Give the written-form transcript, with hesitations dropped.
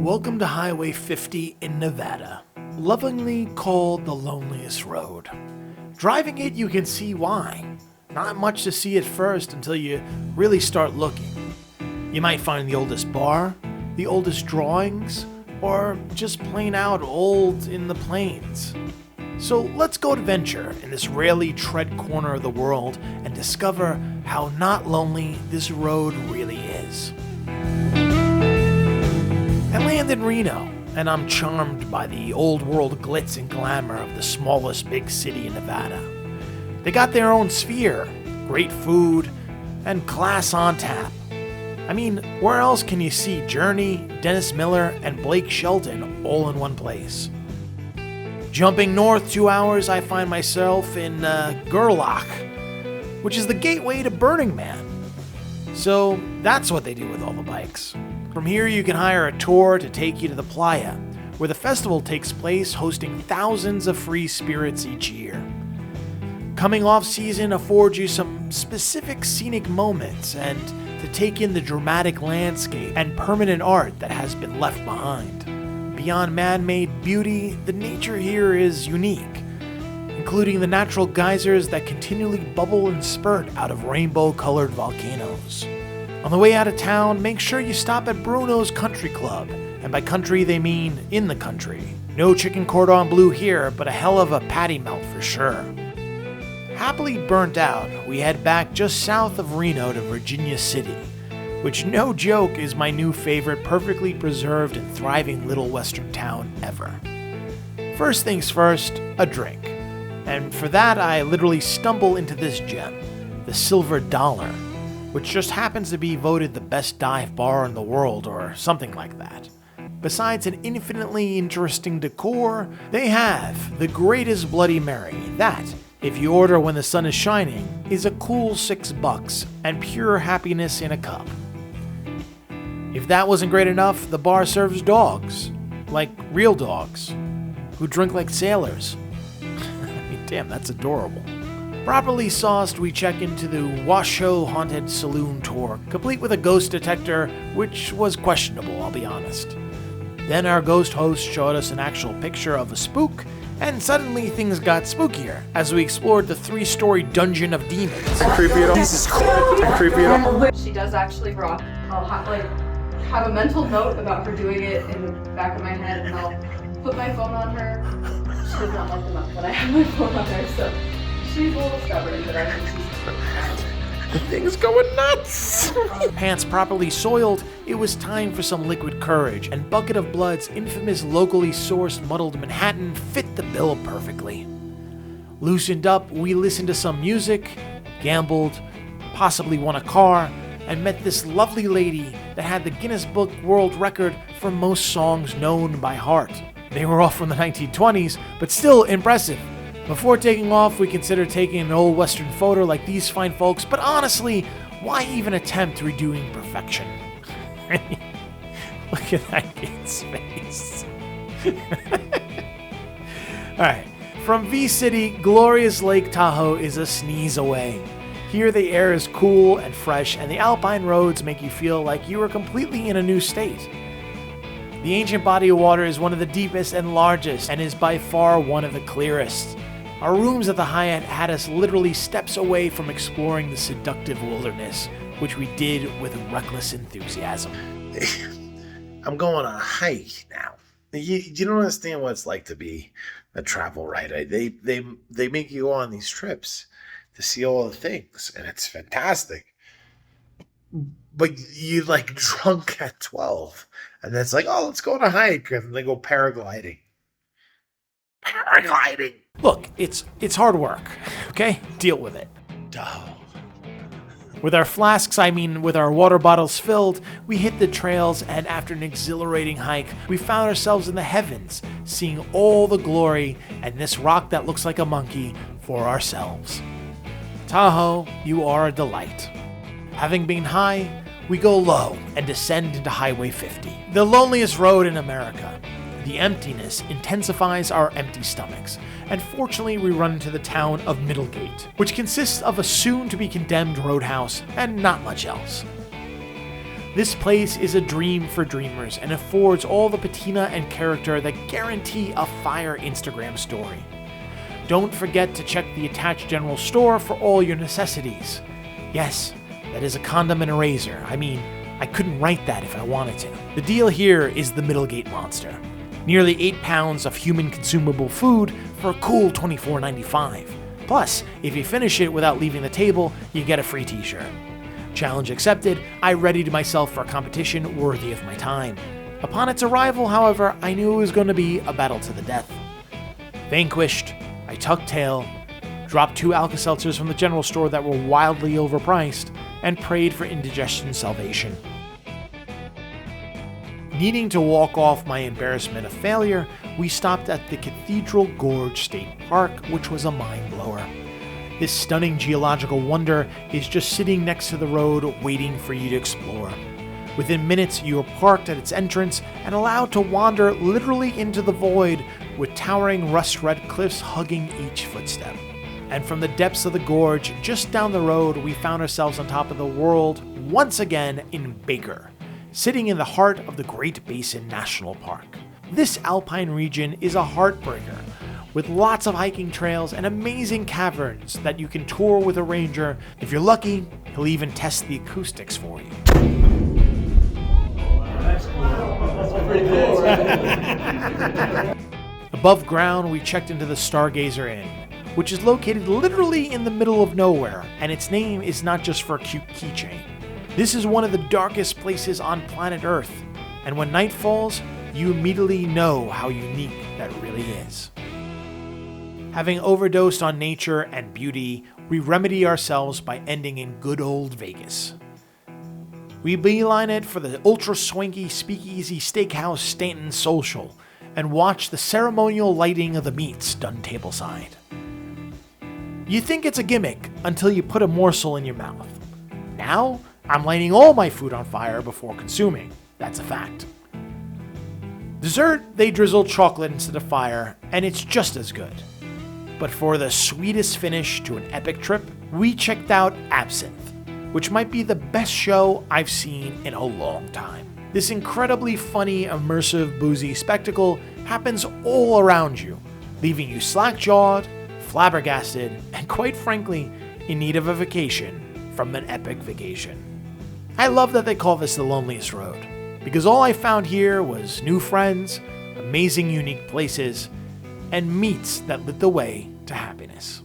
Welcome to Highway 50 in Nevada, lovingly called the loneliest road. Driving it, you can see why. Not much to see at first until you really start looking. You might find the oldest bar, the oldest drawings, or just plain out old in the plains. So let's go adventure in this rarely tread corner of the world and discover how not lonely this road really is. I land in Reno, and I'm charmed by the old world glitz and glamour of the smallest big city in Nevada. They got their own sphere, great food, and class on tap. I mean, where else can you see Journey, Dennis Miller, and Blake Shelton all in one place? Jumping north 2 hours, I find myself in Gerlach, which is the gateway to Burning Man. So that's what they do with all the bikes. From here, you can hire a tour to take you to the playa, where the festival takes place, hosting thousands of free spirits each year. Coming off season affords you some specific scenic moments and to take in the dramatic landscape and permanent art that has been left behind. Beyond man-made beauty, the nature here is unique, including the natural geysers that continually bubble and spurt out of rainbow-colored volcanoes. On the way out of town, make sure you stop at Bruno's Country Club, and by country they mean in the country. No chicken cordon bleu here, but a hell of a patty melt for sure. Happily burnt out, we head back just south of Reno to Virginia City, which, no joke, is my new favorite perfectly preserved and thriving little western town ever. First things first, a drink. And for that, I literally stumble into this gem, the Silver Dollar, which just happens to be voted the best dive bar in the world or something like that. Besides an infinitely interesting decor, they have the greatest Bloody Mary that, if you order when the sun is shining, is a cool $6 and pure happiness in a cup. If that wasn't great enough, the bar serves dogs, like real dogs, who drink like sailors. I mean, damn, that's adorable. Properly sauced, we check into the Washoe Haunted Saloon tour, complete with a ghost detector, which was questionable, I'll be honest. Then our ghost host showed us an actual picture of a spook, and suddenly things got spookier as we explored the 3-story dungeon of demons. Creepy at all? This is Creepy at all? She does actually rock. I'll have a mental note about her doing it in the back of my head, and I'll put my phone on her. She does not like them up when I have my phone on her, so she's a little stubborn, but I think she's The thing's going nuts! Pants properly soiled, it was time for some liquid courage, and Bucket of Blood's infamous locally sourced muddled Manhattan fit the bill perfectly. Loosened up, we listened to some music, gambled, possibly won a car, and met this lovely lady that had the Guinness Book World Record for most songs known by heart. They were all from the 1920s, but still impressive. Before taking off, we considered taking an old western photo like these fine folks, but honestly, why even attempt redoing perfection? Look at that kid's face. Alright, from V-City, glorious Lake Tahoe is a sneeze away. Here the air is cool and fresh, and the alpine roads make you feel like you are completely in a new state. The ancient body of water is one of the deepest and largest, and is by far one of the clearest. Our rooms at the Hyatt had us literally steps away from exploring the seductive wilderness, which we did with reckless enthusiasm. I'm going on a hike now. You don't understand what it's like to be a travel writer. They make you go on these trips to see all the things, and it's fantastic. But you like drunk at 12, and then it's like, oh, let's go on a hike, and they go paragliding. Paragliding. Look, it's hard work, okay? Deal with it. Oh. With our flasks, with our water bottles filled, we hit the trails, and after an exhilarating hike, we found ourselves in the heavens, seeing all the glory and this rock that looks like a monkey for ourselves. Tahoe, you are a delight. Having been high, we go low and descend into Highway 50, the loneliest road in America. The emptiness intensifies our empty stomachs, and fortunately we run into the town of Middlegate, which consists of a soon-to-be-condemned roadhouse and not much else. This place is a dream for dreamers and affords all the patina and character that guarantee a fire Instagram story. Don't forget to check the attached general store for all your necessities. Yes, that is a condom and a razor. I mean, I couldn't write that if I wanted to. The deal here is the Middlegate Monster. Nearly 8 pounds of human consumable food for a cool $24.95. Plus, if you finish it without leaving the table, you get a free t-shirt. Challenge accepted, I readied myself for a competition worthy of my time. Upon its arrival, however, I knew it was going to be a battle to the death. Vanquished, I tucked tail, dropped 2 Alka-Seltzers from the general store that were wildly overpriced, and prayed for indigestion salvation. Needing to walk off my embarrassment of failure, we stopped at the Cathedral Gorge State Park, which was a mind-blower. This stunning geological wonder is just sitting next to the road waiting for you to explore. Within minutes, you are parked at its entrance and allowed to wander literally into the void, with towering rust-red cliffs hugging each footstep. And from the depths of the gorge, just down the road, we found ourselves on top of the world, once again in Baker, sitting in the heart of the Great Basin National Park. This alpine region is a heartbreaker, with lots of hiking trails and amazing caverns that you can tour with a ranger. If you're lucky, he'll even test the acoustics for you. That's pretty cool. Above ground, we checked into the Stargazer Inn, which is located literally in the middle of nowhere, and its name is not just for a cute keychain. This is one of the darkest places on planet Earth, and when night falls, you immediately know how unique that really is. Having overdosed on nature and beauty, we remedy ourselves by ending in good old Vegas. We beeline it for the ultra-swanky Speakeasy Steakhouse Stanton Social and watch the ceremonial lighting of the meats done tableside. You think it's a gimmick until you put a morsel in your mouth. Now, I'm lighting all my food on fire before consuming. That's a fact. Dessert, they drizzle chocolate into the fire, and it's just as good. But for the sweetest finish to an epic trip, we checked out Absinthe, which might be the best show I've seen in a long time. This incredibly funny, immersive, boozy spectacle happens all around you, leaving you slack-jawed, flabbergasted, and quite frankly, in need of a vacation from an epic vacation. I love that they call this the loneliest road, because all I found here was new friends, amazing unique places, and meats that lit the way to happiness.